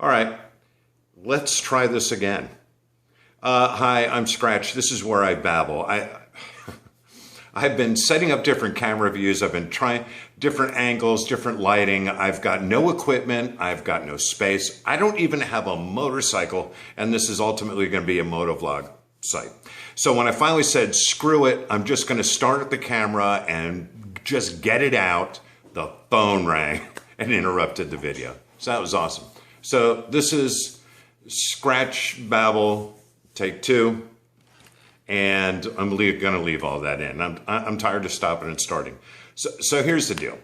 All right, let's try this again. Hi, I'm Scratch. This is where I babble. I've been setting up different camera views. I've been trying different angles, different lighting. I've got no equipment. I've got no space. I don't even have a motorcycle, and this is ultimately going to be a motovlog site. So when I finally said, screw it, I'm just going to start at the camera and just get it out, the phone rang and interrupted the video. So that was awesome. So this is Scratch Babble take 2, and I'm going to leave all that in. I'm tired of stopping and starting. So here's the deal.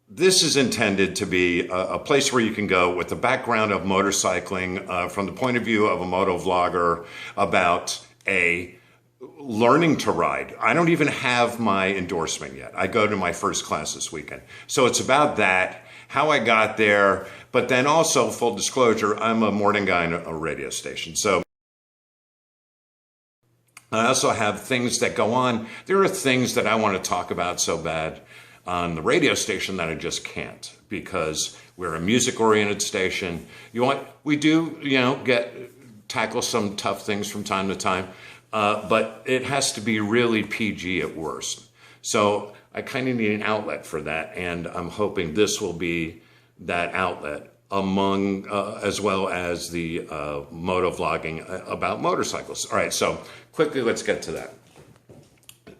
This is intended to be a place where you can go with the background of motorcycling from the point of view of a motovlogger about learning to ride. I don't even have my endorsement yet. I go to my first class this weekend. So it's about that, how I got there, but then also, full disclosure, I'm a morning guy in a radio station. So I also have things that go on. There are things that I want to talk about so bad on the radio station that I just can't, because we're a music-oriented station. We do, tackle some tough things from time to time, but it has to be really PG at worst. So I kind of need an outlet for that, and I'm hoping this will be that outlet among, as well as the motovlogging about motorcycles. All right, so quickly, let's get to that.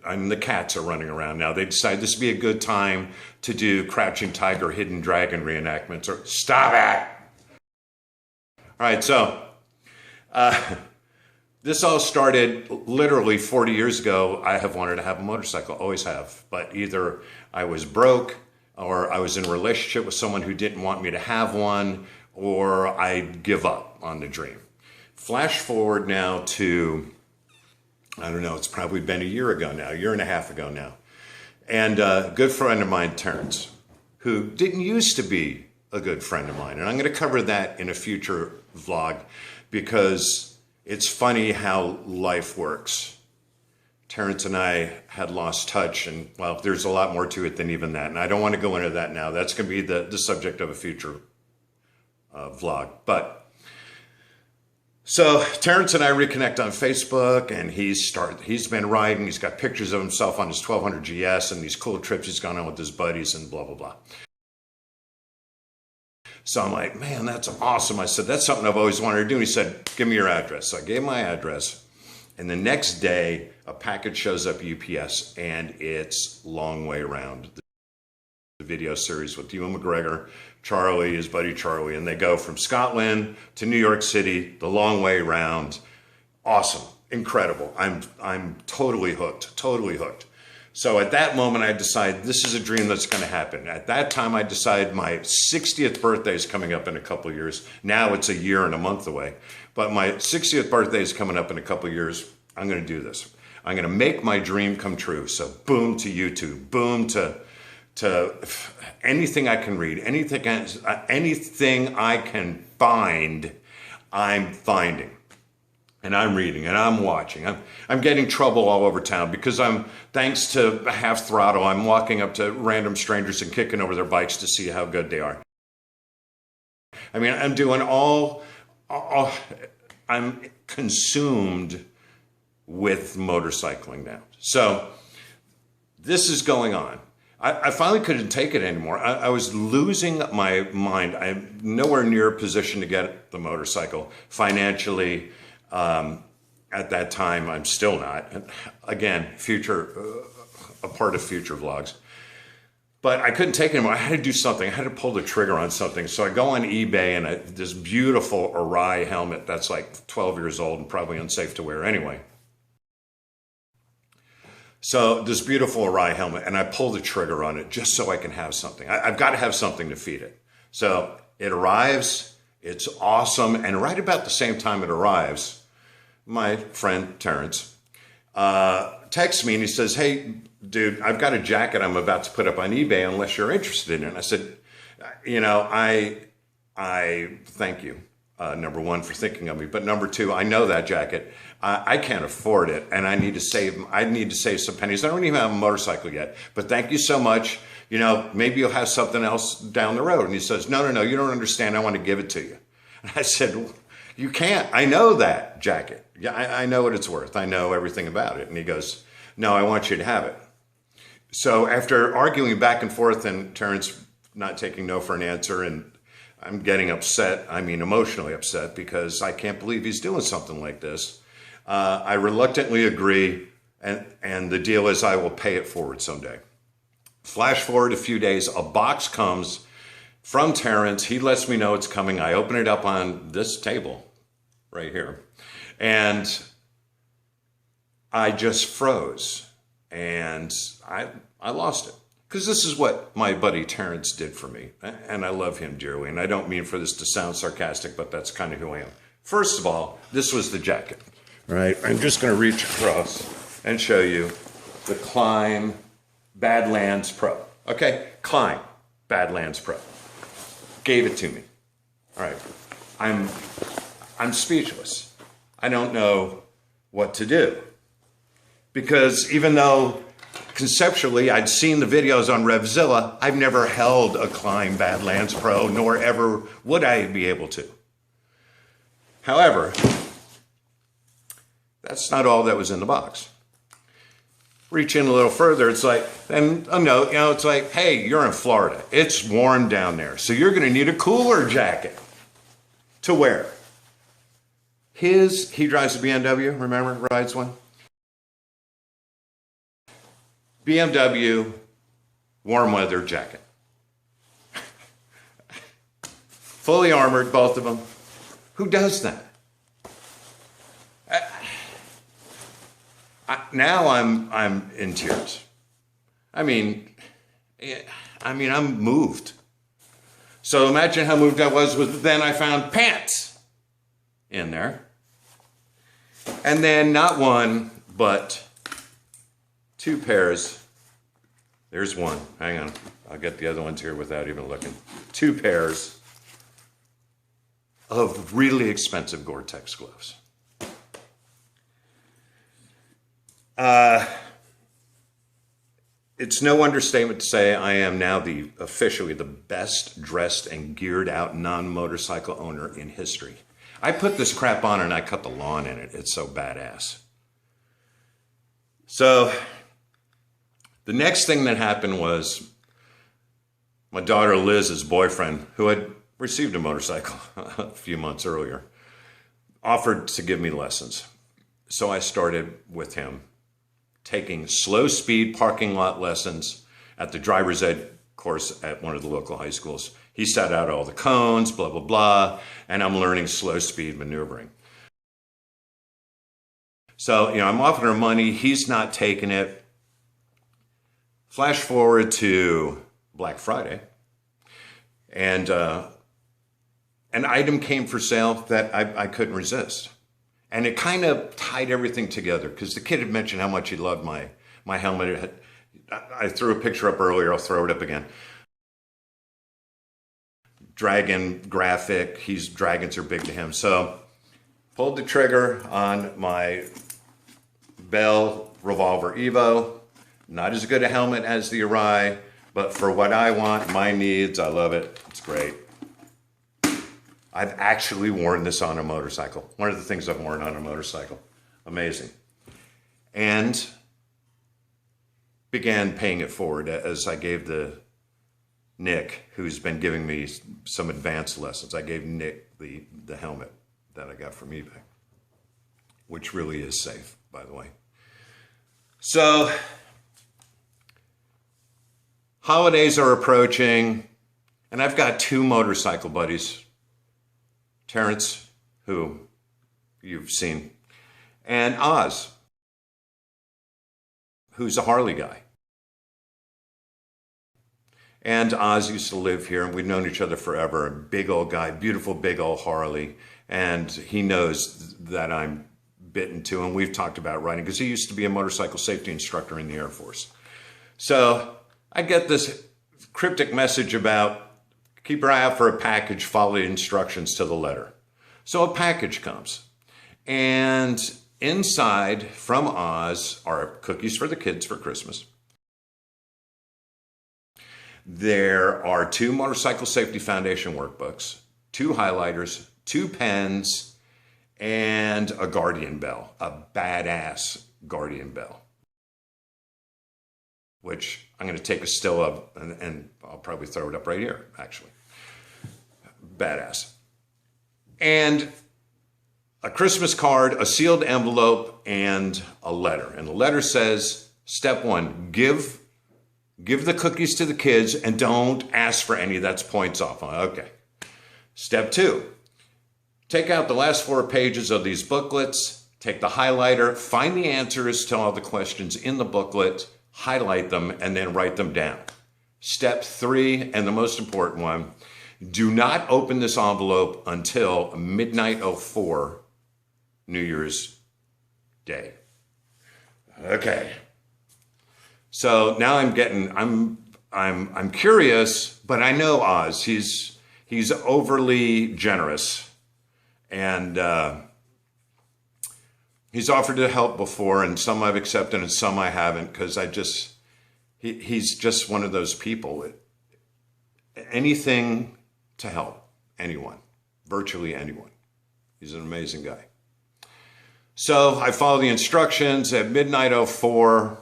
The cats are running around now. They decided this would be a good time to do Crouching Tiger, Hidden Dragon reenactments, or stop it! All right, so this all started literally 40 years ago. I have wanted to have a motorcycle, always have, but either I was broke, or I was in a relationship with someone who didn't want me to have one, or I'd give up on the dream. Flash forward now to, I don't know, it's probably been a year ago now, a year and a half ago now. And a good friend of mine, Terrence, who didn't used to be a good friend of mine. And I'm going to cover that in a future vlog, because it's funny how life works. Terrence and I had lost touch, and well, there's a lot more to it than even that. And I don't want to go into that now. That's going to be the subject of a future vlog. But so Terrence and I reconnect on Facebook, and he's been riding. He's got pictures of himself on his 1200 GS and these cool trips he's gone on with his buddies and blah, blah, blah. So I'm like, man, that's awesome. I said, that's something I've always wanted to do. And he said, give me your address. So I gave him my address. And the next day, a package shows up UPS, and it's Long Way Round, the video series with Ewan McGregor, Charlie, his buddy Charlie, and they go from Scotland to New York City, the long way round. Awesome, incredible. I'm totally hooked, totally hooked. So at that moment, I decided this is a dream that's going to happen. At that time, I decided my 60th birthday is coming up in a couple of years. Now it's a year and a month away. But my 60th birthday is coming up in a couple of years. I'm going to do this. I'm going to make my dream come true. So boom to YouTube, boom to anything I can read, anything I can find, I'm finding. And I'm reading and I'm watching. I'm getting trouble all over town because thanks to Half Throttle, I'm walking up to random strangers and kicking over their bikes to see how good they are. I mean, I'm doing I'm consumed with motorcycling now. So this is going on. I finally couldn't take it anymore. I was losing my mind. I'm nowhere near a position to get the motorcycle financially. At that time, I'm still not. Again, a part of future vlogs. But I couldn't take it anymore. I had to do something. I had to pull the trigger on something. So I go on eBay, and this beautiful Arai helmet that's like 12 years old and probably unsafe to wear anyway. So this beautiful Arai helmet, and I pull the trigger on it just so I can have something. I've got to have something to feed it. So it arrives. It's awesome. And right about the same time it arrives, my friend Terrence texts me and he says, hey, dude, I've got a jacket I'm about to put up on eBay unless you're interested in it. And I said, I thank you. number one, for thinking of me. But number two, I know that jacket. I can't afford it, and I need to save some pennies. I don't even have a motorcycle yet, but thank you so much. You know, maybe you'll have something else down the road. And he says, no, you don't understand. I want to give it to you. And I said, well, you can't. I know that jacket. Yeah, I know what it's worth. I know everything about it. And he goes, no, I want you to have it. So after arguing back and forth and Terrence not taking no for an answer, and I'm getting upset, I mean emotionally upset, because I can't believe he's doing something like this. I reluctantly agree, and the deal is I will pay it forward someday. Flash forward a few days, a box comes from Terrence. He lets me know it's coming. I open it up on this table right here, and I just froze, and I lost it. Because this is what my buddy Terrence did for me, and I love him dearly, and I don't mean for this to sound sarcastic, but that's kind of who I am. First of all, this was the jacket, right? I'm just going to reach across and show you the Climb Badlands Pro. Okay, Climb Badlands Pro. Gave it to me. All right, I'm speechless. I don't know what to do, because even though conceptually I'd seen the videos on Revzilla, I've never held a Climb Badlands Pro, nor ever would I be able to. However, that's not all that was in the box. Reach in a little further, it's like, and a note, you know, it's like, hey, you're in Florida. It's warm down there, so you're gonna need a cooler jacket to wear. He drives a BMW, remember, rides one? BMW warm weather jacket. Fully armored, both of them. Who does that? Now I'm in tears. I mean, I'm moved. So imagine how moved I was with, then I found pants in there. And then not one, but two pairs. There's one. Hang on. I'll get the other ones here without even looking. Two pairs of really expensive Gore-Tex gloves. It's no understatement to say I am now officially the best dressed and geared out non-motorcycle owner in history. I put this crap on and I cut the lawn in it. It's so badass. So the next thing that happened was my daughter Liz's boyfriend, who had received a motorcycle a few months earlier, offered to give me lessons. So I started with him, taking slow speed parking lot lessons at the driver's ed course at one of the local high schools. He set out all the cones, blah, blah, blah, and I'm learning slow speed maneuvering. So, you know, I'm offering him money. He's not taking it. Flash forward to Black Friday, and an item came for sale that I couldn't resist. And it kind of tied everything together, because the kid had mentioned how much he loved my helmet. I threw a picture up earlier. I'll throw it up again. Dragon graphic. Dragons are big to him. So pulled the trigger on my Bell Revolver Evo. Not as good a helmet as the Arai, but for what I want, my needs, I love it. It's great. I've actually worn this on a motorcycle. One of the things I've worn on a motorcycle. Amazing. And began paying it forward as I gave Nick, who's been giving me some advanced lessons. I gave Nick the helmet that I got from eBay, which really is safe, by the way. So holidays are approaching, and I've got two motorcycle buddies. Terrence, who you've seen, and Oz, who's a Harley guy. And Oz used to live here, and we've known each other forever. A big old guy, beautiful big old Harley, and he knows that I'm bitten too, and we've talked about riding, because he used to be a motorcycle safety instructor in the Air Force. So I get this cryptic message about keep your eye out for a package, follow the instructions to the letter. So a package comes, and inside from Oz are cookies for the kids for Christmas. There are 2 Motorcycle Safety Foundation workbooks, 2 highlighters, 2 pens, and a Guardian bell, a badass Guardian bell, which I'm going to take a still of, and I'll probably throw it up right here, actually. Badass. And a Christmas card, a sealed envelope, and a letter. And the letter says, step 1, give the cookies to the kids and don't ask for any. That's points off. Okay. Step 2, take out the last 4 pages of these booklets, take the highlighter, find the answers to all the questions in the booklet, highlight them, and then write them down. Step 3, and the most important one, do not open this envelope until midnight 04, New Year's Day. Okay. So now I'm curious, but I know Oz. He's overly generous, and he's offered to help before, and some I've accepted and some I haven't, because he's just one of those people. Anything to help anyone, virtually anyone. He's an amazing guy. So I follow the instructions. At midnight 04,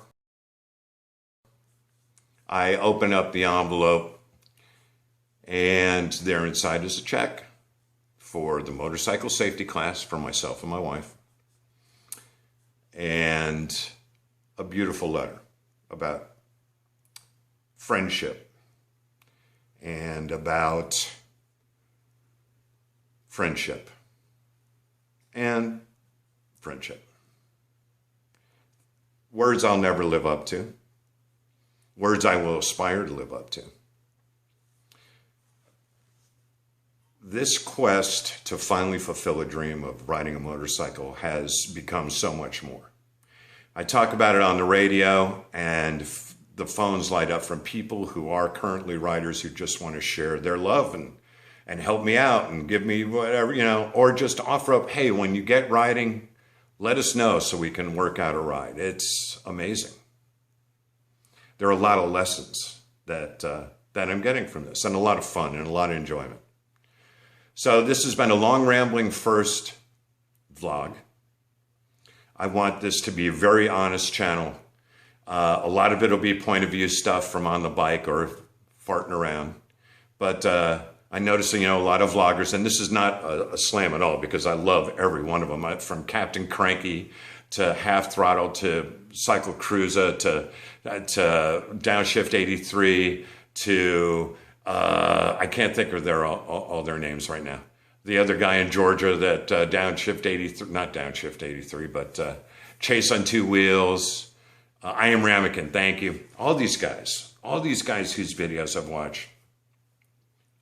I open up the envelope, and there inside is a check for the motorcycle safety class for myself and my wife, and a beautiful letter about friendship and about friendship and friendship. Words I'll never live up to. Words I will aspire to live up to. This quest to finally fulfill a dream of riding a motorcycle has become so much more. I talk about it on the radio, and the phones light up from people who are currently riders who just want to share their love and help me out and give me whatever, or just offer up, hey, when you get riding, let us know so we can work out a ride. It's amazing. There are a lot of lessons that I'm getting from this, and a lot of fun and a lot of enjoyment. So this has been a long, rambling first vlog. I want this to be a very honest channel. A lot of it will be point of view stuff from on the bike or farting around. But I noticed, a lot of vloggers, and this is not a slam at all, because I love every one of them, from Captain Cranky to Half Throttle to Cycle Cruiser to Downshift 83 to I can't think of all their names right now. The other guy in Georgia that Downshift 83, not Downshift 83, but Chase on 2 Wheels. I Am Ramekin, thank you. All these guys whose videos I've watched,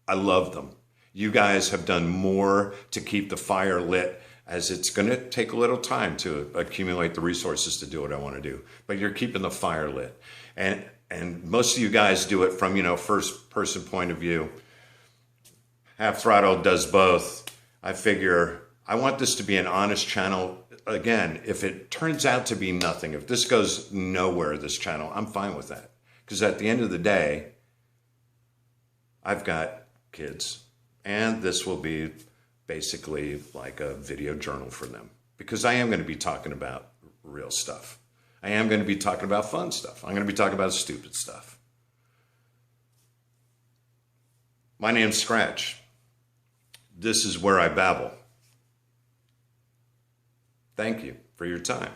I love them. You guys have done more to keep the fire lit, as it's going to take a little time to accumulate the resources to do what I want to do. But you're keeping the fire lit. And most of you guys do it from, first person point of view. Half Throttle does both. I figure I want this to be an honest channel. Again, if it turns out to be nothing, if this goes nowhere, this channel, I'm fine with that. Because at the end of the day, I've got kids, and this will be basically like a video journal for them, because I am going to be talking about real stuff. I am going to be talking about fun stuff. I'm going to be talking about stupid stuff. My name's Scratch. This is where I babble. Thank you for your time.